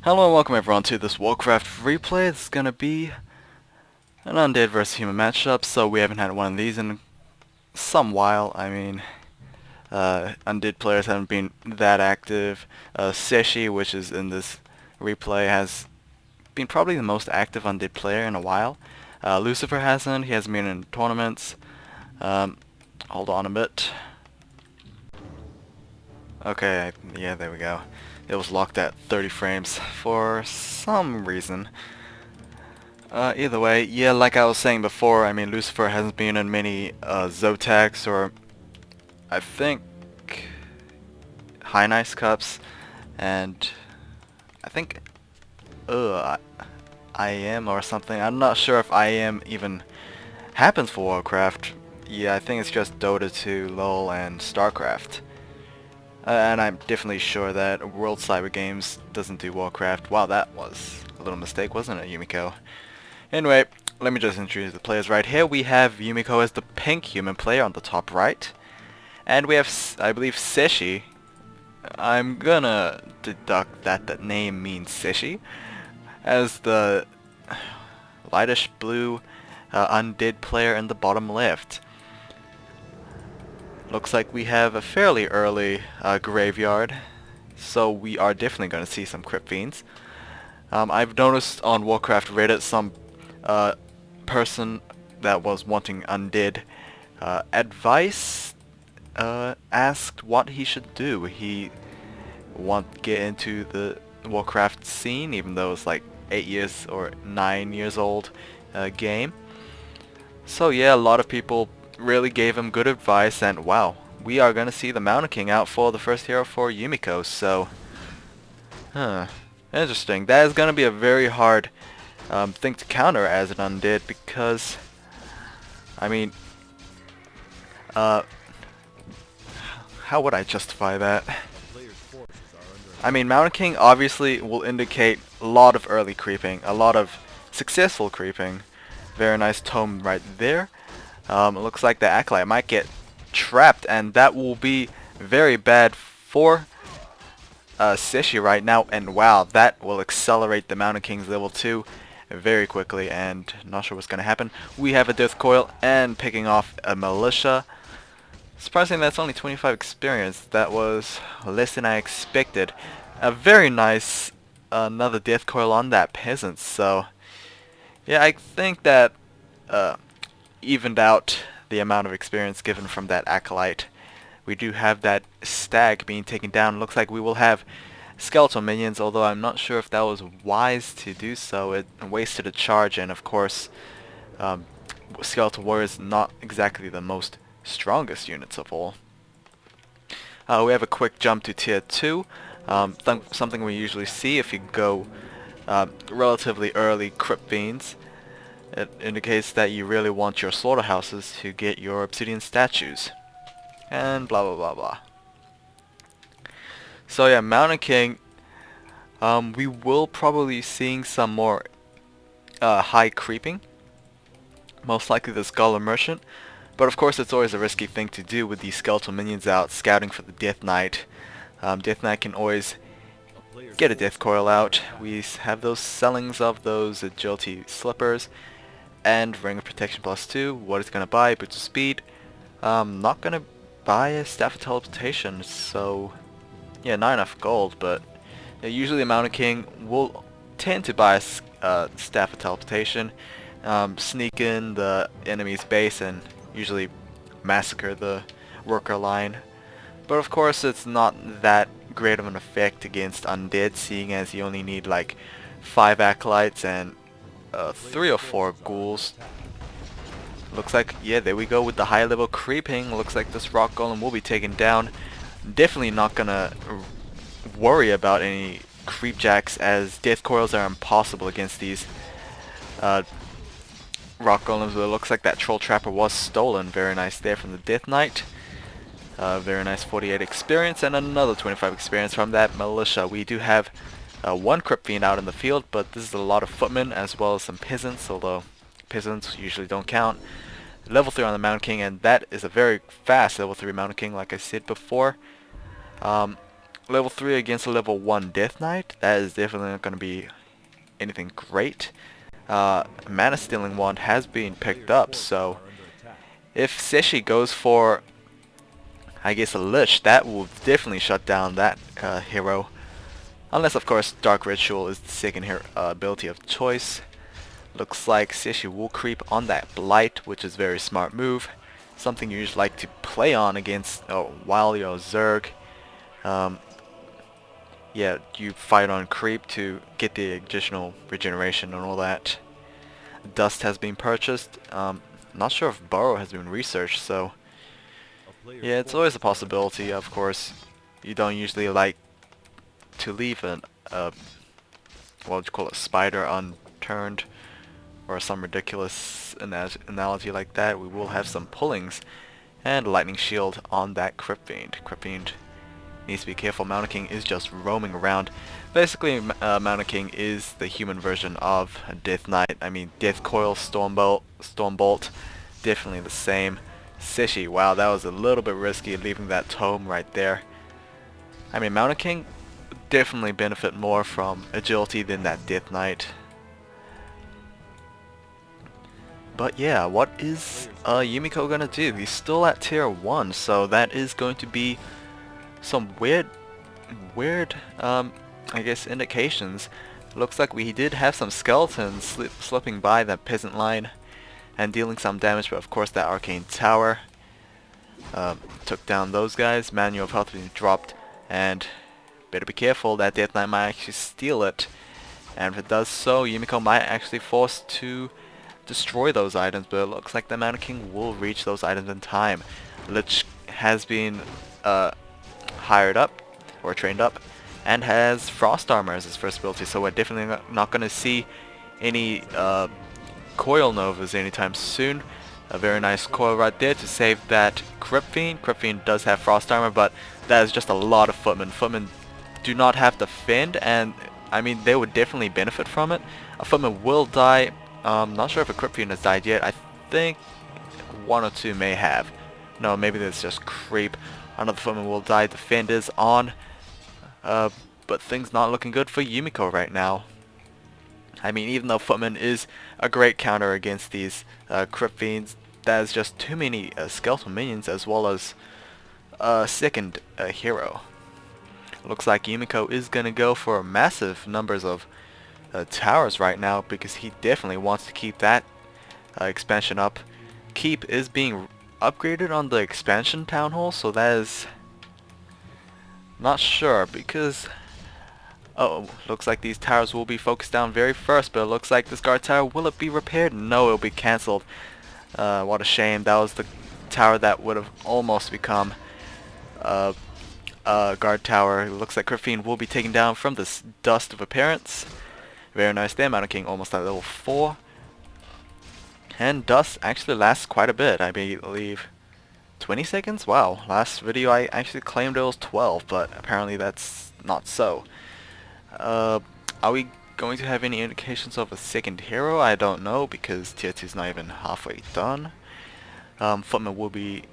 Hello and welcome everyone to this Warcraft replay. It's gonna be an undead versus human matchup, so we haven't had one of these in some while. Undead players haven't been that active. Cechi, which is in this replay, has been probably the most active undead player in a while. Lucifer hasn't. He hasn't been in tournaments. Um, Hold on a bit. Okay, yeah, there we go. It was locked at 30 frames for some reason. Either way, yeah, like I was saying before, I mean, Lucifer hasn't been in many Zotacs or, I think, High Nice Cups, and I think, IM or something. I'm not sure if IM even happens for Warcraft. Yeah, I think it's just Dota 2, LoL, and StarCraft. And I'm definitely sure that World Cyber Games doesn't do Warcraft. Wow, that was a little mistake, wasn't it, Yumiko? Anyway, let me just introduce the players right here. We have Yumiko as the pink human player on the top right. And we have, I believe, Cechi. I'm gonna deduct that the name means Cechi, as the lightish blue undead player in the bottom left. Looks like we have a fairly early graveyard, so we are definitely going to see some Crypt Fiends. I've noticed on Warcraft Reddit some person that was wanting undead advice asked what he should do. He want to get into the Warcraft scene, even though it's like 8 years or 9 years old game. So yeah, a lot of people really gave him good advice, and wow, we are gonna see the Mountain King out for the first hero for Yumiko. So, interesting. That is gonna be a very hard thing to counter as an undead, because I mean, how would I justify that? I mean, Mountain King obviously will indicate a lot of early creeping, a lot of successful creeping. Very nice tome right there. It looks like the Acolyte might get trapped, and that will be very bad for Cechi right now. And wow, that will accelerate the Mountain King's level 2 very quickly, and not sure what's going to happen. We have a Death Coil and picking off a Militia. Surprisingly, that's only 25 experience. That was less than I expected. A very nice another Death Coil on that Peasant. So yeah, I think that evened out the amount of experience given from that Acolyte. We do have that Stag being taken down. Looks like we will have Skeletal Minions, although I'm not sure if that was wise to do so. It wasted a charge, and of course Skeletal Warriors not exactly the most strongest units of all. We have a quick jump to tier 2. Something we usually see if you go relatively early Crypt Fiends. It indicates that you really want your slaughterhouses to get your obsidian statues. And blah blah blah blah. So yeah, Mountain King, we will probably be seeing some more high creeping. Most likely the Scholar Merchant. But of course it's always a risky thing to do with these skeletal minions out scouting for the Death Knight. Death Knight can always get a Death Coil out. We have those sellings of those agility slippers. And Ring of Protection +2. What is going to buy? Boots of Speed. Not going to buy a Staff of Teleportation, so yeah, not enough gold, but usually a Mountain King will tend to buy a Staff of Teleportation, sneak in the enemy's base, and usually massacre the worker line. But of course it's not that great of an effect against undead, seeing as you only need like 5 Acolytes and 3 or 4 ghouls. Looks like, yeah, there we go with the high level creeping. Looks like this rock golem will be taken down. Definitely not gonna worry about any creep jacks, as death coils are impossible against these rock golems. But it looks like that troll trapper was stolen. Very nice there from the Death Knight. Very nice 48 experience and another 25 experience from that Militia. We do have one Crypt Fiend out in the field, but this is a lot of footmen as well as some peasants, although peasants usually don't count. Level 3 on the Mountain King, and that is a very fast level 3 Mountain King, like I said before. level 3 against a level 1 Death Knight, that is definitely not going to be anything great. Mana Stealing Wand has been picked up, so if Cechi goes for, I guess, a Lich, that will definitely shut down that hero. Unless, of course, Dark Ritual is the second ability of choice. Looks like Cechi will creep on that Blight, which is a very smart move. Something you usually like to play on against while you're Zerg. Yeah, you fight on creep to get the additional regeneration and all that. Dust has been purchased. Not sure if Burrow has been researched, so yeah, it's always a possibility. Of course, you don't usually like to leave an what would you call it, spider unturned, or some ridiculous analogy like that. We will have some pullings and lightning shield on that Crypt Fiend. Crypt Fiend needs to be careful. Mountain King is just roaming around. Basically, Mountain King is the human version of Death Knight. I mean, Death Coil, Stormbolt, definitely the same. Cechi, wow, that was a little bit risky leaving that tome right there. I mean, Mountain King definitely benefit more from agility than that Death Knight. But yeah, what is Yumiko gonna do? He's still at tier 1, so that is going to be some weird, I guess, indications. Looks like we did have some skeletons slipping by that peasant line and dealing some damage, but of course that arcane tower took down those guys. Manual of health being dropped, and better be careful, that Death Knight might actually steal it, and if it does so, Yumiko might actually force to destroy those items, but it looks like the Mountain King will reach those items in time. Lich has been hired up, or trained up, and has Frost Armor as his first ability, so we're definitely not going to see any Coil Novas anytime soon. A very nice coil right there to save that Crypt Fiend. Crypt Fiend does have Frost Armor, but that is just a lot of Footmen. Footmen do not have to fend, and I mean, they would definitely benefit from it. A Footman will die. Not sure if a Crypt Fiend has died yet. I think one or two may have. No, maybe there's just creep. Another Footman will die. Defend is on. But things not looking good for Yumiko right now. I mean, even though Footman is a great counter against these Crypt Fiends, there's just too many skeletal minions as well as a second hero. Looks like Yumiko is going to go for massive numbers of towers right now because he definitely wants to keep that expansion up. Keep is being upgraded on the expansion town hall, so that is not sure because looks like these towers will be focused down very first, but it looks like this guard tower, will it be repaired? No, it'll be cancelled. What a shame. That was the tower that would have almost become guard tower. It looks like Crypt Fiend will be taken down from this dust of appearance. Very nice there. Mountain King almost at level 4. And dust actually lasts quite a bit. I believe 20 seconds? Wow. Last video I actually claimed it was 12, but apparently that's not so. Are we going to have any indications of a second hero? I don't know because tier 2 is not even halfway done. Footman will be...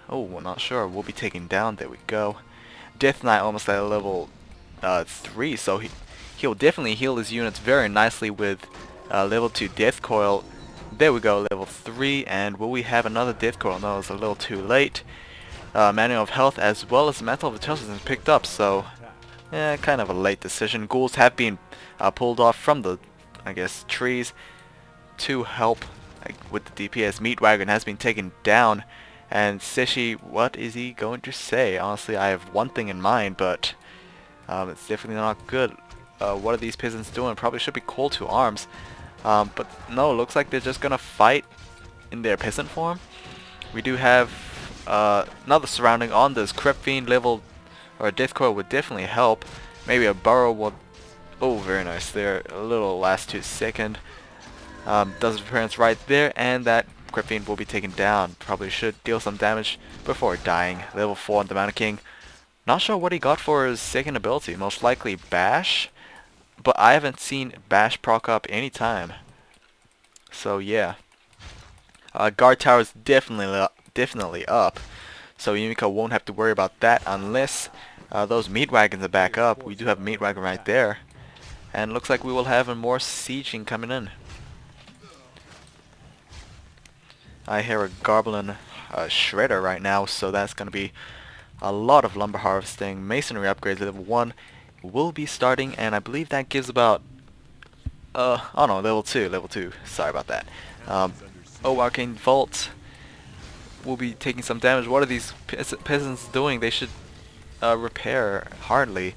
Oh, we're not sure. We'll be taken down. There we go. Death Knight almost at level 3, so he'll definitely heal his units very nicely with level 2 Death Coil. There we go, level 3, and will we have another Death Coil? No, it's a little too late. Manual of Health as well as Mantle of Intelligence is picked up, so yeah, kind of a late decision. Ghouls have been pulled off from the, I guess, trees to help with the DPS. Meat Wagon has been taken down, and Cechi, what is he going to say? Honestly, I have one thing in mind, but it's definitely not good. What are these peasants doing? Probably should be called to arms. But no, looks like they're just gonna fight in their peasant form. We do have another surrounding on this Crypt Fiend level, or a Death Coil would definitely help. Maybe a Burrow will... Oh, very nice there. A little last 2 second. Does appearance right there, and that Crypt Fiend will be taken down. Probably should deal some damage before dying. Level 4 on the Mountain King. Not sure what he got for his second ability. Most likely Bash. But I haven't seen Bash proc up any time. So yeah. Guard tower is definitely up. So Yumiko won't have to worry about that unless Those meat wagons are back up. We do have a meat wagon right there. And looks like we will have more sieging coming in. I hear a goblin shredder right now, so that's going to be a lot of lumber harvesting. Masonry upgrades level 1 will be starting, and I believe that gives about oh no, level 2, sorry about that. Arcane Vault will be taking some damage. What are these peasants doing? They should repair hardly.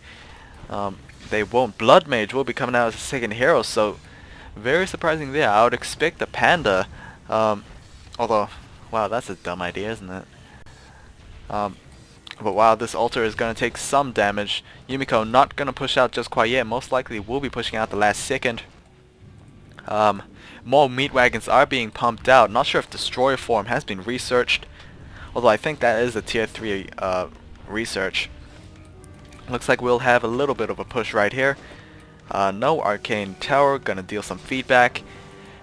They won't. Blood Mage will be coming out as a second hero, so very surprising there. I would expect a panda, although, wow, that's a dumb idea, isn't it? But wow, this altar is going to take some damage. Yumiko not going to push out just quite yet. Most likely will be pushing out the last second. More meat wagons are being pumped out. Not sure if destroyer form has been researched, although I think that is a tier 3 research. Looks like we'll have a little bit of a push right here. No arcane tower, gonna deal some feedback.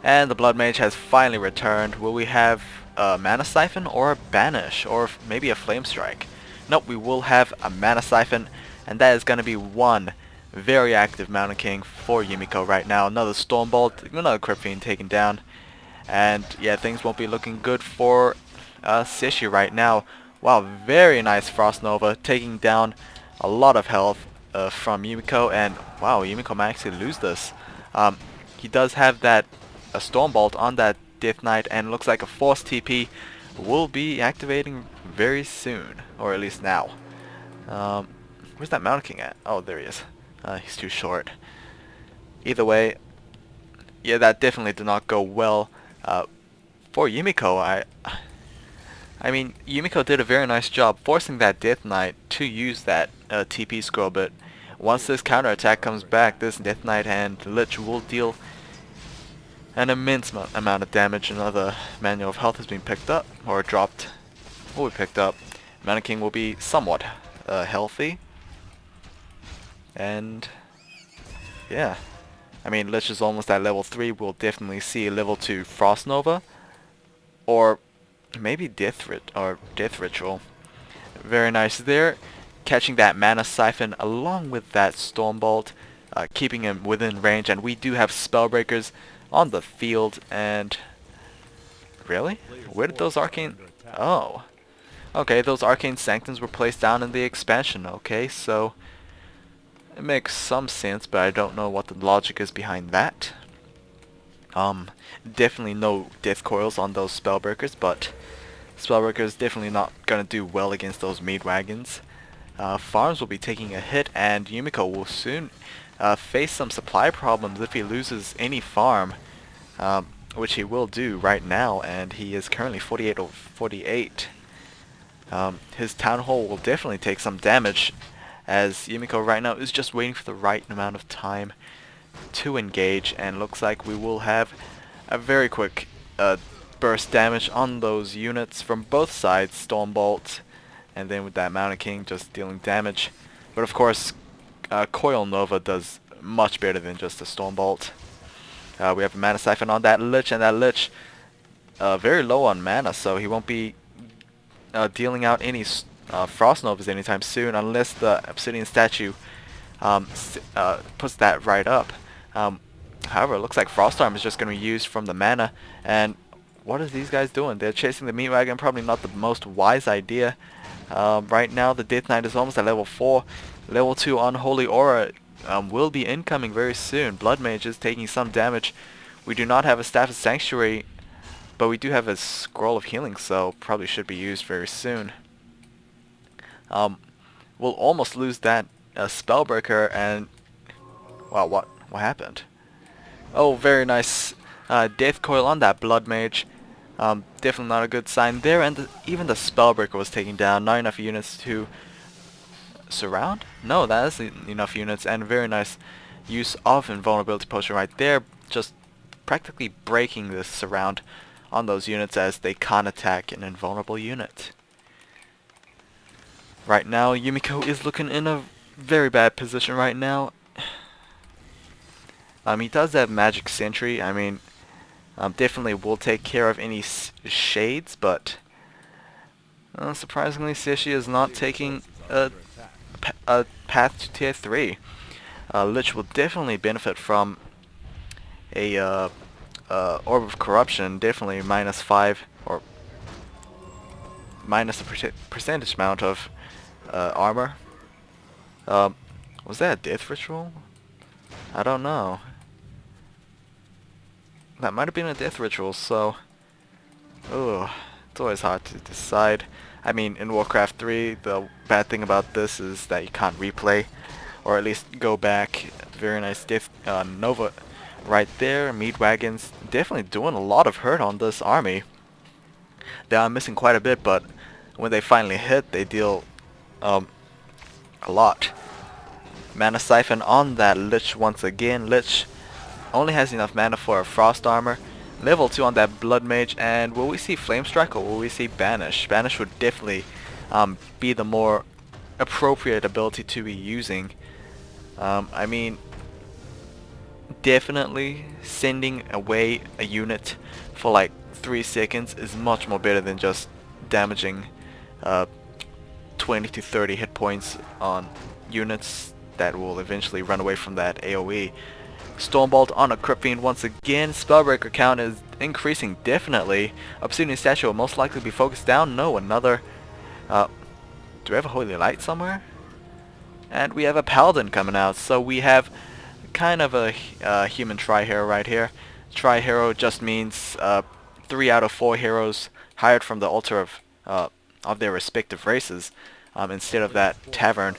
And the blood mage has finally returned. Will we have a mana siphon or a banish, or maybe a flame strike? Nope, we will have a mana siphon, and that is gonna be one very active Mountain King for Yumiko right now. Another Storm Bolt, another Crypt Fiend taken down. And yeah, things won't be looking good for Cechi right now. Wow, very nice Frost Nova, taking down a lot of health from Yumiko. And wow, Yumiko might actually lose this. He does have that Storm Bolt on that Death Knight, and looks like a Force TP will be activating very soon, or at least now. Where's that Mountain King at? Oh, there he is. He's too short. Either way, yeah, that definitely did not go well for Yumiko. I mean, Yumiko did a very nice job forcing that Death Knight to use that TP scroll, but once this counterattack comes back, this Death Knight and Lich will deal an immense amount of damage. Another manual of health has been picked up, or dropped, will be picked up. Mountain King will be somewhat healthy. And yeah, I mean, Lich is almost at level 3. We'll definitely see level 2 Frost Nova, or maybe Death Ritual. Very nice there, catching that Mana Siphon along with that Storm Bolt, keeping him within range. And we do have Spellbreakers on the field. And really, where did those arcane? Oh, okay, those arcane sanctums were placed down in the expansion. Okay, so it makes some sense, but I don't know what the logic is behind that. Definitely no death coils on those Spellbreakers, but Spellbreakers definitely not gonna do well against those meat wagons. Farms will be taking a hit, and Yumiko will soon face some supply problems if he loses any farm, which he will do right now, and he is currently 48 over 48. His Town Hall will definitely take some damage, as Yumiko right now is just waiting for the right amount of time to engage, and looks like we will have a very quick burst damage on those units from both sides. Storm Bolt, and then with that Mountain King just dealing damage. But of course, Coil Nova does much better than just a Storm Bolt. We have a Mana Siphon on that Lich, and that Lich very low on mana, so he won't be dealing out any Frost Novas anytime soon, unless the Obsidian Statue puts that right up. However, it looks like Frost Arm is just going to be used from the mana. And what are these guys doing? They're chasing the meat wagon. Probably not the most wise idea. Right now, the Death Knight is almost at level 4. Level 2 Unholy Aura will be incoming very soon. Blood Mage is taking some damage. We do not have a Staff of Sanctuary, but we do have a Scroll of Healing, so probably should be used very soon. We'll almost lose that Spellbreaker, and wow, what happened? Oh, very nice Death Coil on that Blood Mage. Definitely not a good sign there, and even the Spellbreaker was taken down. Not enough units to surround? No, that is enough units, and very nice use of Invulnerability Potion right there, just practically breaking the surround on those units as they can't attack an invulnerable unit. Right now, Yumiko is looking in a very bad position right now. He does have Magic Sentry. I mean, definitely will take care of any shades, but surprisingly, Cechi is not taking a path to tier 3. Lich will definitely benefit from a Orb of Corruption, definitely -5 or minus a percentage amount of armor. Was that a death ritual? I don't know. That might have been a death ritual, so... Ugh, it's always hard to decide. I mean, in Warcraft 3, the bad thing about this is that you can't replay, or at least go back. Very nice death Nova right there. Meat Wagons definitely doing a lot of hurt on this army. They are missing quite a bit, but when they finally hit, they deal a lot. Mana Siphon on that Lich once again. Lich only has enough mana for a Frost Armor. Level 2 on that Blood Mage, and will we see Flame Strike or will we see Banish? Banish would definitely be the more appropriate ability to be using. I mean, definitely sending away a unit for like 3 seconds is much more better than just damaging 20 to 30 hit points on units that will eventually run away from that AoE. Stormbolt on a Crypt Fiend once again. Spellbreaker count is increasing definitely. Obsidian Statue will most likely be focused down. No, another... do we have a Holy Light somewhere? And we have a Paladin coming out. So we have kind of a human tri-hero right here. Tri-hero just means 3 out of 4 heroes hired from the altar of their respective races instead of that tavern.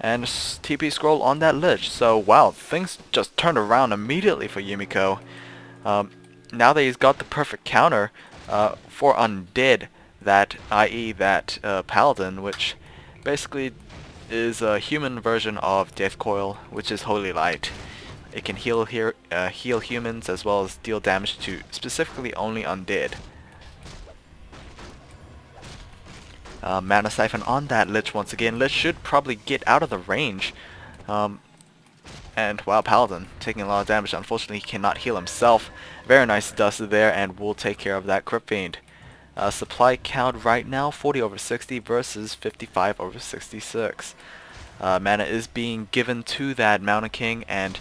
And TP scroll on that Lich. So wow, things just turned around immediately for Yumiko. Now that he's got the perfect counter for Undead, that i.e. that Paladin, which basically is a human version of Death Coil, which is Holy Light. It can heal humans as well as deal damage to specifically only Undead. Mana Siphon on that Lich once again. Lich should probably get out of the range. And wow, Paladin taking a lot of damage. Unfortunately, he cannot heal himself. Very nice dust there, and we'll take care of that Crypt Fiend. Supply count right now 40 over 60 versus 55 over 66. Mana is being given to that Mountain King, and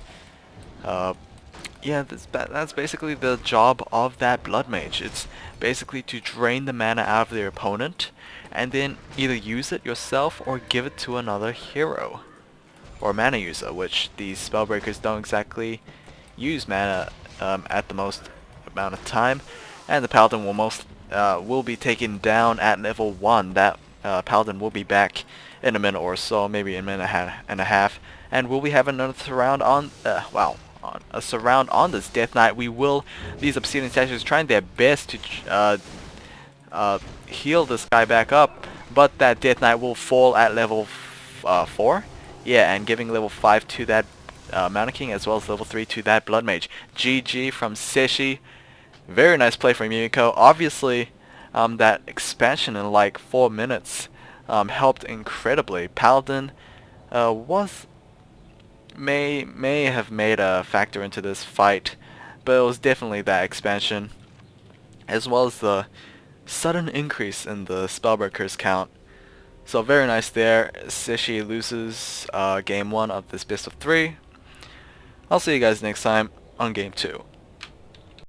yeah, that's basically the job of that Blood Mage. It's basically to drain the mana out of their opponent and then either use it yourself or give it to another hero or mana user, which these Spellbreakers don't exactly use mana at the most amount of time. And the Paladin will be taken down at level 1. That Paladin will be back in a minute or so, maybe a minute and a half. And will we have another surround on a surround on this Death Knight? We will. These Obsidian Statues trying their best to heal this guy back up, but that Death Knight will fall at level 4. Yeah, and giving level 5 to that Mountain King as well as level 3 to that Blood Mage. GG from Cechi. Very nice play from Yumiko. Obviously, that expansion in like 4 minutes helped incredibly. Paladin may have made a factor into this fight, but it was definitely that expansion, as well as the sudden increase in the Spellbreakers count. So very nice there. Cechi loses game 1 of this best of 3. I'll see you guys next time on game 2.